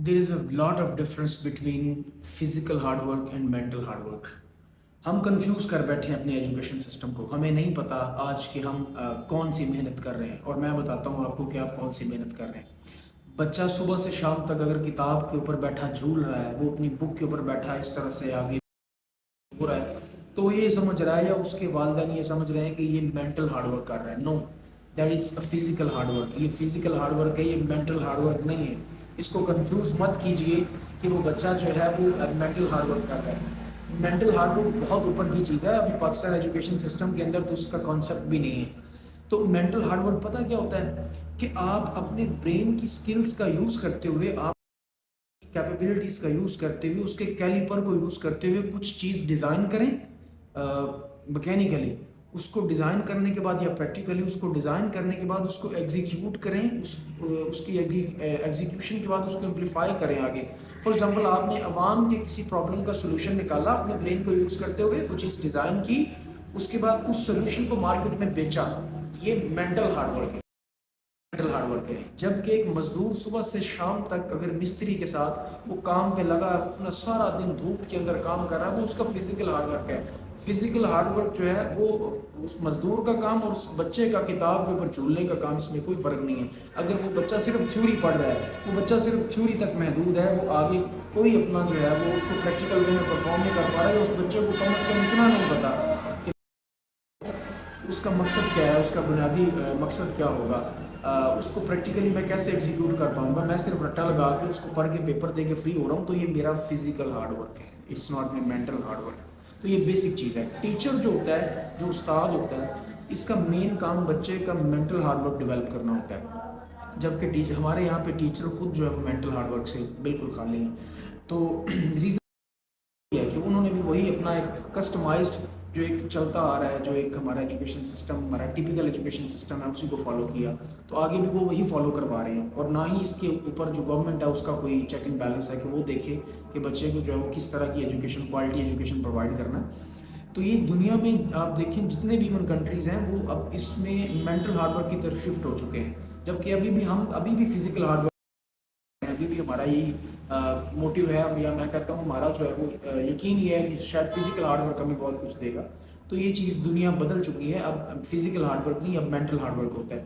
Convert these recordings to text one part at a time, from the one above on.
there is a lot of difference between physical hard work and mental hard work. ہم confuse کر بیٹھے ہیں اپنے ایجوکیشن سسٹم کو. ہمیں نہیں پتا آج کہ ہم کون سی محنت کر رہے ہیں, اور میں بتاتا ہوں آپ کو کہ آپ کون سی محنت کر رہے ہیں. بچہ صبح سے شام تک اگر کتاب کے اوپر بیٹھا جھول رہا ہے, وہ اپنی بک کے اوپر بیٹھا اس طرح سے آگے ہو رہا ہے, تو وہ یہ سمجھ رہا ہے یا اس کے والدین یہ سمجھ رہے ہیں کہ یہ مینٹل ہارڈ ورک کر رہا ہے. No, that is a physical hard work. یہ فزیکل ہارڈ ورک ہے, یہ مینٹل ہارڈ ورک نہیں ہے. اس کو کنفیوز مت کیجئے کہ وہ بچہ جو ہے وہ مینٹل ہارڈ ورک کر رہا ہے. مینٹل ہارڈ ورک بہت اوپر کی چیز ہے. ابھی پاکستان ایجوکیشن سسٹم کے اندر تو اس کا کانسیپٹ بھی نہیں ہے. تو مینٹل ہارڈ ورک پتہ کیا ہوتا ہے کہ آپ اپنے برین کی سکلز کا یوز کرتے ہوئے, آپ کیپیبلٹیز کا یوز کرتے ہوئے, اس کے کیلیپر کو یوز کرتے ہوئے کچھ چیز ڈیزائن کریں مکینیکلی. اس کو ڈیزائن کرنے کے بعد یا پریکٹیکلی اس کو ڈیزائن کرنے کے بعد اس کو ایگزیکیوٹ کریں. اس کی ایگزیکیوشن کے بعد اس کو امپلیفائی کریں آگے. فار ایگزامپل, آپ نے عوام کے کسی پرابلم کا سولوشن نکالا, اپنے برین کو یوز کرتے ہوئے وہ چیز ڈیزائن کی, اس کے بعد اس سولوشن کو مارکیٹ میں بیچا. یہ مینٹل ہارڈ ورک ہے. مینٹل ہارڈ ورک ہے. جبکہ ایک مزدور صبح سے شام تک اگر مستری کے ساتھ وہ کام پہ لگا, اپنا سارا دن دھوپ کے اندر کام کر رہا ہے, وہ اس کا فزیکل ہارڈ ورک ہے. فزیکل ہارڈ ورک جو ہے وہ اس مزدور کا کام اور اس بچے کا کتاب کے اوپر جھولنے کا کام, اس میں کوئی فرق نہیں ہے. اگر وہ بچہ صرف تھیوری پڑھ رہا ہے, وہ بچہ صرف تھیوری تک محدود ہے, وہ آگے کوئی اپنا جو ہے وہ اس کو پریکٹیکل وے میں پرفارم نہیں کر پا رہا ہے. اس بچے کو کم از کم اتنا نہیں پتا کہ اس کا مقصد کیا ہے, اس کا بنیادی مقصد کیا ہوگا, اس کو پریکٹیکلی میں کیسے ایگزیکیوٹ کر پاؤں گا. میں صرف رٹا لگا کے اس کو پڑھ کے پیپر دے کے فری ہو رہا ہوں, تو یہ میرا فزیکل ہارڈ ورک ہے. It's not my mental hard work. تو یہ بیسک چیز ہے. ٹیچر جو ہوتا ہے, جو استاد ہوتا ہے, اس کا مین کام بچے کا مینٹل ہارڈ ورک ڈیولپ کرنا ہوتا ہے. جبکہ ہمارے یہاں پہ ٹیچر خود جو ہے وہ مینٹل ہارڈ ورک سے بالکل خالی ہیں. تو ریزن یہ ہے کہ انہوں نے بھی وہی اپنا ایک کسٹمائزڈ جو ایک چلتا آ رہا ہے, جو ایک ہمارا ایجوکیشن سسٹم, ہمارا ٹیپیکل ایجوکیشن سسٹم ہے, اسی کو فالو کیا. تو آگے بھی وہ وہی فالو کروا رہے ہیں, اور نہ ہی اس کے اوپر جو گورنمنٹ ہے اس کا کوئی چیک اینڈ بیلنس ہے کہ وہ دیکھے کہ بچے کو جو ہے وہ کس طرح کی ایجوکیشن, کوالٹی ایجوکیشن پرووائڈ کرنا ہے. تو یہ دنیا میں آپ دیکھیں جتنے بھی ایون کنٹریز ہیں وہ اب اس میں مینٹل ہارڈ ورک کی طرف شفٹ ہو چکے ہیں. جبکہ ابھی بھی فزیکل ہارڈ ورک, ابھی بھی ہمارا یہی موٹیو ہے, یا میں کہتا ہوں ہمارا جو ہے وہ یقین یہ ہے کہ شاید فزیکل ہارڈ ورک ہمیں بہت کچھ دے گا. تو یہ چیز دنیا بدل چکی ہے. اب فزیکل ہارڈ ورک نہیں, اب مینٹل ہارڈ ورک ہوتا ہے.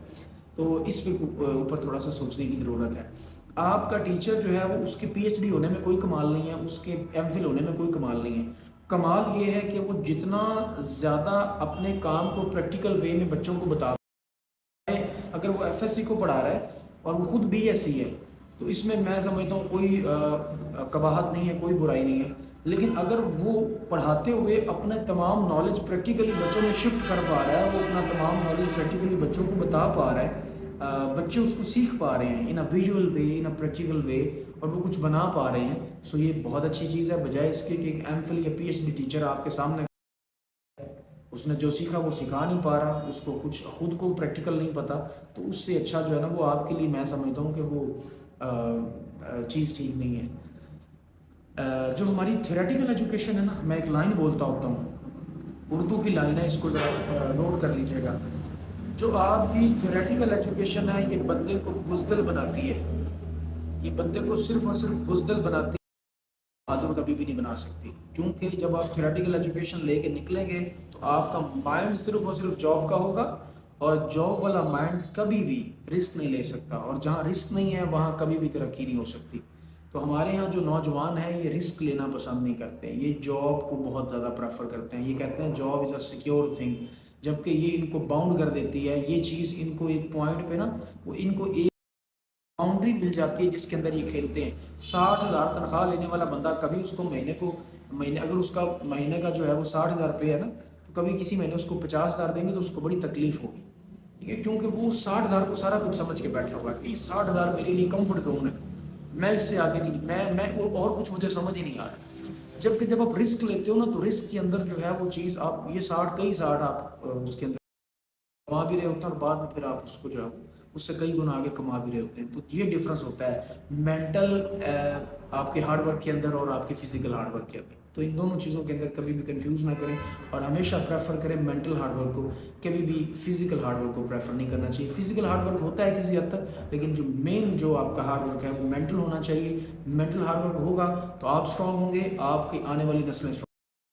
تو اس پہ اوپر تھوڑا سا سوچنے کی ضرورت ہے. آپ کا ٹیچر جو ہے وہ اس کے پی ایچ ڈی ہونے میں کوئی کمال نہیں ہے, اس کے ایم فل ہونے میں کوئی کمال نہیں ہے. کمال یہ ہے کہ وہ جتنا زیادہ اپنے کام کو پریکٹیکل وے میں بچوں کو بتا ہے. اگر وہ ایف ایس سی کو پڑھا رہا ہے اور وہ خود بی ایس سی ہے, تو اس میں سمجھتا ہوں کوئی قباحت نہیں ہے, کوئی برائی نہیں ہے. لیکن اگر وہ پڑھاتے ہوئے اپنے تمام نالج پریکٹیکلی بچوں میں شفٹ کر پا رہا ہے, وہ اپنا تمام نالج پریکٹیکلی بچوں کو بتا پا رہا ہے, بچے اس کو سیکھ پا رہے ہیں ان اے visual way, in a practical way, اور وہ کچھ بنا پا رہے ہیں, سو یہ بہت اچھی چیز ہے. بجائے اس کے کہ ایک ایم فل یا پی ایچ ڈی ٹیچر آپ کے سامنے, اس نے جو سیکھا وہ سکھا نہیں پا رہا, اس کو کچھ خود کو پریکٹیکل نہیں پتا, تو اس سے اچھا جو ہے نا وہ آپ کے لیے میں سمجھتا ہوں کہ وہ چیز ٹھیک نہیں ہے. جو ہماری تھیوریٹیکل ایجوکیشن ہے نا, میں ایک لائن بولتا ہوتا ہوں, اردو کی لائن ہے, اس کو ذرا نوٹ کر لیجیے گا. جو آپ کی تھیوریٹیکل ایجوکیشن ہے یہ بندے کو بزدل بناتی ہے. یہ بندے کو صرف اور صرف بزدل بناتی ہے, بہادر کبھی بھی نہیں بنا سکتی. کیونکہ جب آپ تھیوریٹیکل ایجوکیشن لے کے نکلیں گے تو آپ کا مائنڈ صرف اور صرف جاب کا ہوگا, اور جاب والا مائنڈ کبھی بھی رسک نہیں لے سکتا, اور جہاں رسک نہیں ہے وہاں کبھی بھی ترقی نہیں ہو سکتی. تو ہمارے یہاں جو نوجوان ہیں یہ رسک لینا پسند نہیں کرتے, یہ جاب کو بہت زیادہ پریفر کرتے ہیں. یہ کہتے ہیں job is a secure thing, جبکہ یہ ان کو باؤنڈ کر دیتی ہے. یہ چیز ان کو ایک پوائنٹ پہ نا, وہ ان کو ایک باؤنڈری مل جاتی ہے جس کے اندر یہ کھیلتے ہیں. 60,000 تنخواہ لینے والا بندہ کبھی اس کو مہینے اگر اس کا مہینے کا جو ہے وہ 60,000 روپے ہے نا, تو کبھی کسی مہینے اس کو 50,000 دیں گے تو اس کو بڑی تکلیف ہوگی. ٹھیک ہے, کیونکہ وہ 60,000 کو سارا کچھ سمجھ کے بیٹھا ہوا کہ 60,000 میرے لیے کمفرٹ زون ہے, میں اس سے آگے نہیں, میں اور کچھ مجھے سمجھ ہی نہیں آ رہا. جبکہ جب آپ رسک لیتے ہو نا, تو رسک کے اندر جو ہے وہ چیز آپ یہ 60 آپ اس کے اندر کما بھی رہے ہوتے ہیں, اور بعد میں پھر آپ اس کو جو ہے اس سے کئی گنا آگے کما بھی رہے ہوتے ہیں. تو یہ ڈفرینس ہوتا ہے مینٹل آپ کے ہارڈ ورک کے اندر اور آپ کے فزیکل ہارڈ ورک کے اندر. تو ان دونوں چیزوں کے اندر کبھی بھی کنفیوز نہ کریں اور ہمیشہ پریفر کریں مینٹل ہارڈ ورک کو, کبھی بھی فزیکل ہارڈ ورک کو پریفر نہیں کرنا چاہیے. فزیکل ہارڈ ورک ہوتا ہے کسی حد تک, لیکن جو مین جو آپ کا ہارڈ ورک ہے وہ مینٹل ہونا چاہیے. مینٹل ہارڈ ورک ہوگا تو آپ اسٹرانگ ہوں گے, آپ کی آنے والی نسلیں اسٹرانگ